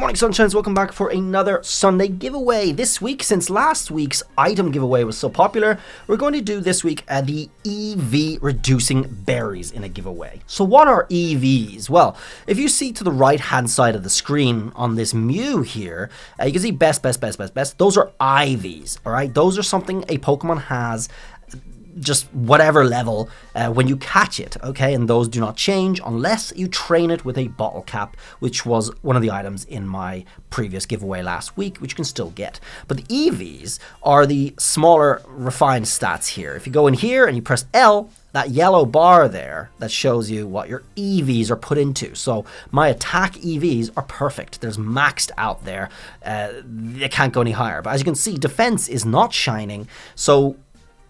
Morning Sunshines, welcome back for another Sunday giveaway. This week, since last week's item giveaway was so popular, we're going to do this week the EV reducing berries in a giveaway. So what are EVs? Well, if you see to the right hand side of the screen on this Mew here, you can see best. Those are IVs, alright? Those are something a Pokemon has just whatever level when you catch it, okay? And those do not change unless you train it with a bottle cap, which was one of the items in my previous giveaway last week, which you can still get. But the EVs are the smaller refined stats here. If you go in here and you press L, that yellow bar there that shows you what your EVs are put into. So my attack EVs are perfect. There's maxed out there. They can't go any higher. But as you can see, defense is not shining. So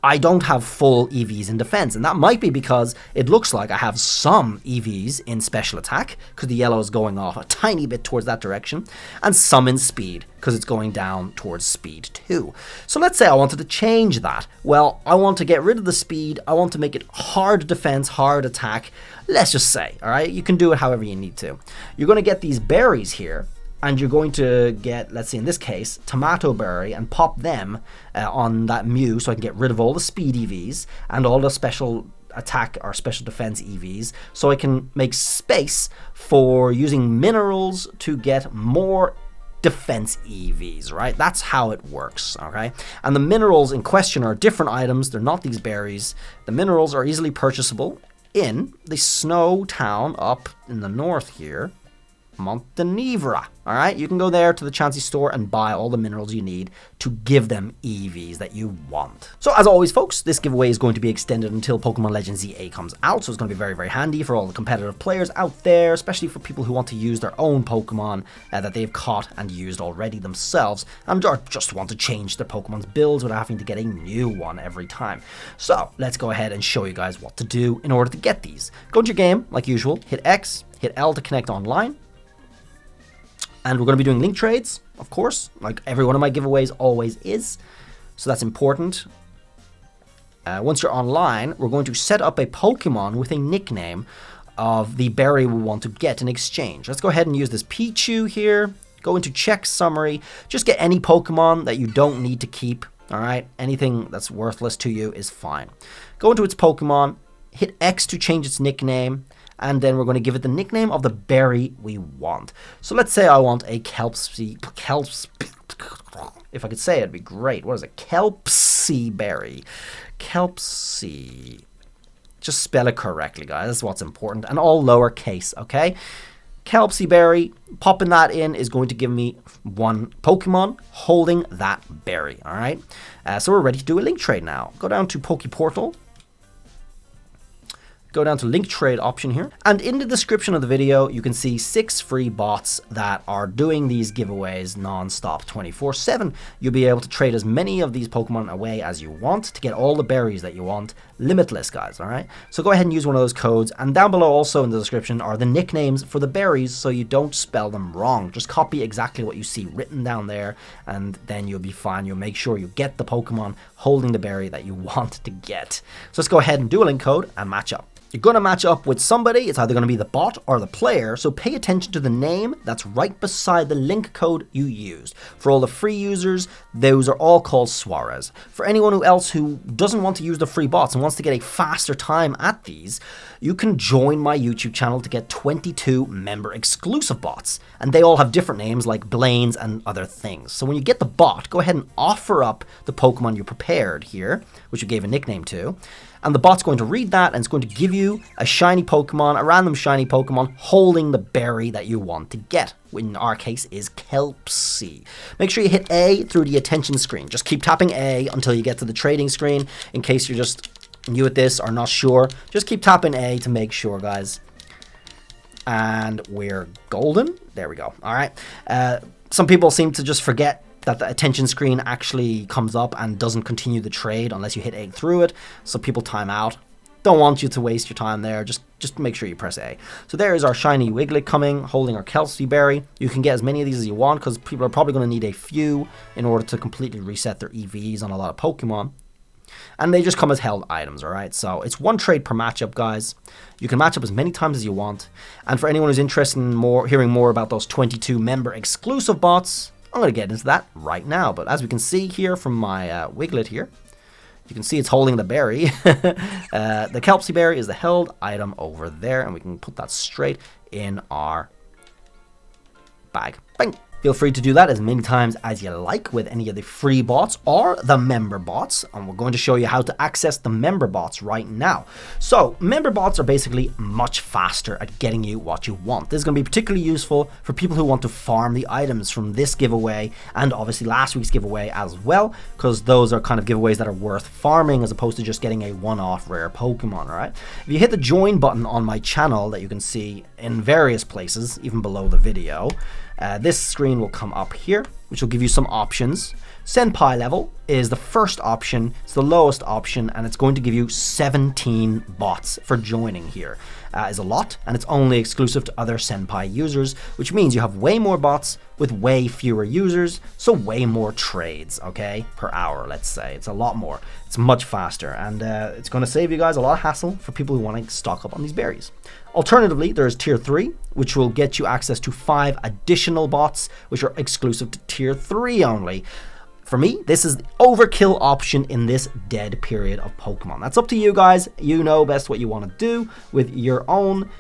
I don't have full EVs in defense, and that might be because it looks like I have some EVs in special attack, because the yellow is going off a tiny bit towards that direction, and some in speed, because it's going down towards speed too. So let's say I wanted to change that. Well, I want to get rid of the speed, I want to make it hard defense, hard attack, let's just say, alright? You can do it however you need to. You're going to get these berries here, and you're going to get, let's see in this case, tamato berry, and pop them on that Mew so I can get rid of all the speed EVs and all the special attack or special defense EVs, so I can make space for using minerals to get more defense EVs, right? That's how it works, okay? And the minerals in question are different items. They're not these berries. The minerals are easily purchasable in the snow town up in the north here, Montenevra. All right, you can go there to the Chansey store and buy all the minerals you need to give them EVs that you want. So as always, folks, this giveaway is going to be extended until Pokemon Legends ZA comes out, so it's going to be very handy for all the competitive players out there, especially for people who want to use their own Pokemon that they've caught and used already themselves, and just want to change their Pokemon's builds without having to get a new one every time. So let's go ahead and show you guys what to do in order to get these. Go into your game like usual, hit X, hit L to connect online. And we're going to be doing link trades, of course, like every one of my giveaways always is. So that's important. Once you're online, we're going to set up a Pokemon with a nickname of the berry we want to get in exchange. Let's go ahead and use this Pichu here. Go into check summary. Just get any Pokemon that you don't need to keep, all right? Anything that's worthless to you is fine. Go into its Pokemon, hit X to change its nickname, and then we're going to give it the nickname of the berry we want. So let's say I want a kelpsy, if I could say it, it'd be great. What is it? Kelpsy berry. Kelpsy. Just spell it correctly, guys. That's what's important. And all lowercase, okay? Kelpsy berry. Popping that in is going to give me one Pokemon holding that berry, all right? So we're ready to do a link trade now. Go down to Pokeportal. Go down to link trade option here, and in the description of the video you can see 6 free bots that are doing these giveaways non-stop 24/7. You'll be able to trade as many of these Pokemon away as you want to get all the berries that you want, limitless, guys. All right, so go ahead and use one of those codes, and down below also in the description are the nicknames for the berries so you don't spell them wrong. Just copy exactly what you see written down there, and then you'll be fine. You'll make sure you get the Pokemon holding the berry that you want to get. So let's go ahead and do a link code and match up. You're going to match up with somebody. It's either going to be the bot or the player, so pay attention to the name that's right beside the link code you used. For all the free users, those are all called Suarez. For anyone else who doesn't want to use the free bots and wants to get a faster time at these, you can join my YouTube channel to get 22 member exclusive bots, and they all have different names like BLAINES and other things. So when you get the bot, go ahead and offer up the Pokemon you prepared here, which you gave a nickname to, and the bot's going to read that and it's going to give you a shiny Pokemon, a random shiny Pokemon holding the berry that you want to get, which in our case is kelpsy. Make sure you hit A through the attention screen. Just keep tapping A until you get to the trading screen. In case you're just new at this or not sure, just keep tapping A to make sure, guys. And we're golden. There we go. All right. Some people seem to just forget that the attention screen actually comes up and doesn't continue the trade unless you hit A through it, so people time out. Don't want you to waste your time there, just make sure you press A. So there is our shiny Wiglet coming, holding our kelpsy berry. You can get as many of these as you want, because people are probably going to need a few in order to completely reset their EVs on a lot of Pokemon. And they just come as held items, alright? So it's 1 trade per matchup, guys. You can match up as many times as you want. And for anyone who's interested in hearing more about those 22 member exclusive bots, I'm going to get into that right now. But as we can see here from my Wiglet here, you can see it's holding the berry. The kelpsy berry is the held item over there. And we can put that straight in our bag. Bang! Feel free to do that as many times as you like with any of the free bots or the member bots. And we're going to show you how to access the member bots right now. So member bots are basically much faster at getting you what you want. This is going to be particularly useful for people who want to farm the items from this giveaway and obviously last week's giveaway as well, because those are kind of giveaways that are worth farming as opposed to just getting a one-off rare Pokemon, all right? If you hit the join button on my channel that you can see in various places, even below the video, this screen will come up here, which will give you some options. Senpai level is the first option, it's the lowest option, and it's going to give you 17 bots for joining here. Is a lot, and it's only exclusive to other Senpai users, which means you have way more bots with way fewer users, so way more trades, okay, per hour, let's say. It's a lot more. It's much faster, and it's going to save you guys a lot of hassle for people who want to stock up on these berries. Alternatively, there's Tier 3, which will get you access to 5 additional bots, which are exclusive to Tier 3 only. For me, this is the overkill option in this dead period of Pokemon. That's up to you guys. You know best what you want to do with your own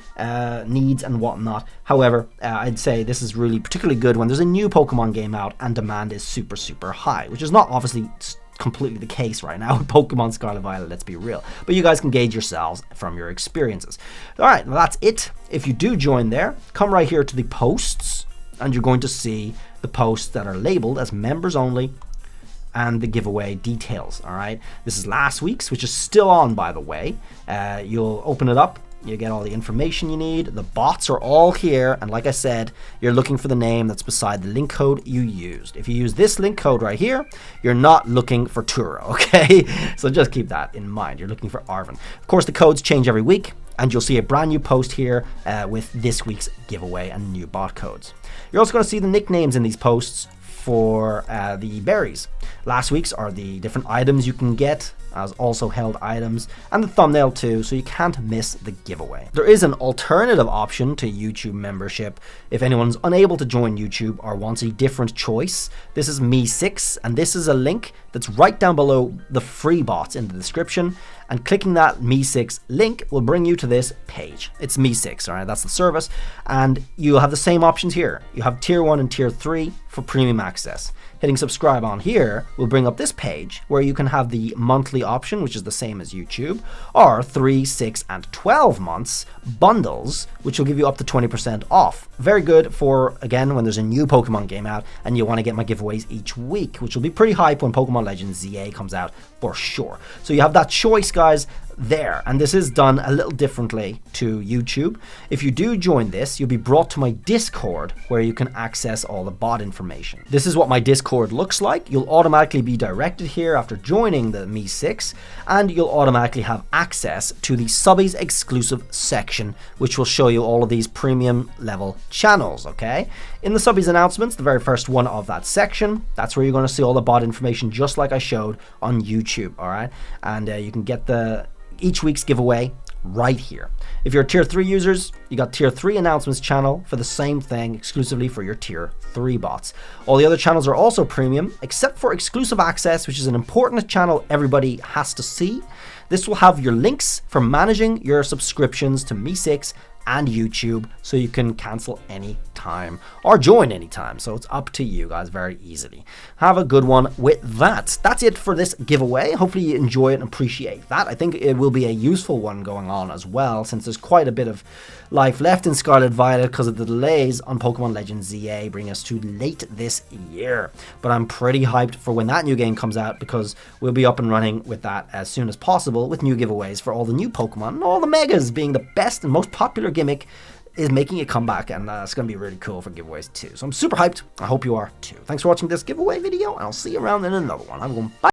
needs and whatnot. However, I'd say this is really particularly good when there's a new Pokemon game out and demand is super, super high, which is not obviously completely the case right now with Pokemon Scarlet Violet, let's be real. But you guys can gauge yourselves from your experiences. Alright, well that's it. If you do join there, come right here to the posts, and you're going to see the posts that are labeled as members only, and the giveaway details, all right? This is last week's, which is still on, by the way. You'll open it up, you get all the information you need. The bots are all here, and like I said, you're looking for the name that's beside the link code you used. If you use this link code right here, you're not looking for Turo, okay? So just keep that in mind. You're looking for Arvin. Of course, the codes change every week, and you'll see a brand new post here with this week's giveaway and new bot codes. You're also going to see the nicknames in these posts for the berries. Last week's are the different items you can get as also held items, and the thumbnail too, so you can't miss the giveaway. There is an alternative option to YouTube membership if anyone's unable to join YouTube or wants a different choice. This is Me6, and this is a link that's right down below the free bots in the description, and clicking that Me6 link will bring you to this page. It's Me6, all right, that's the service, and you'll have the same options here. You have Tier 1 and Tier 3 for premium access. Hitting subscribe on here will bring up this page where you can have the monthly option, which is the same as YouTube, or 3, 6, and 12 months bundles, which will give you up to 20% off. Very good for, again, when there's a new Pokemon game out and you want to get my giveaways each week, which will be pretty hype when Pokemon Legends ZA comes out for sure. So you have that choice, guys, there, and this is done a little differently to YouTube. If you do join this, you'll be brought to my Discord where you can access all the bot information. This is what my Discord looks like. You'll automatically be directed here after joining the Me6, and you'll automatically have access to the Subbies exclusive section, which will show you all of these premium level channels, okay? In the Subbies announcements, the very first one of that section, that's where you're going to see all the bot information just like I showed on YouTube, all right? And you can get each week's giveaway right here. If you're Tier 3 users, you got Tier 3 announcements channel for the same thing exclusively for your Tier 3 bots. All the other channels are also premium, except for exclusive access, which is an important channel everybody has to see. This will have your links for managing your subscriptions to Me6 and YouTube, so you can cancel any time or join anytime. So it's up to you guys very easily. Have a good one with that. That's it for this giveaway. Hopefully you enjoy it and appreciate that. I think it will be a useful one going on as well, since there's quite a bit of life left in Scarlet Violet because of the delays on Pokemon Legends ZA bringing us to late this year. But I'm pretty hyped for when that new game comes out, because we'll be up and running with that as soon as possible with new giveaways for all the new Pokemon, and all the megas being the best and most popular gimmick is making a comeback, and it's going to be really cool for giveaways too. So I'm super hyped. I hope you are too. Thanks for watching this giveaway video, and I'll see you around in another one. I'm going bye.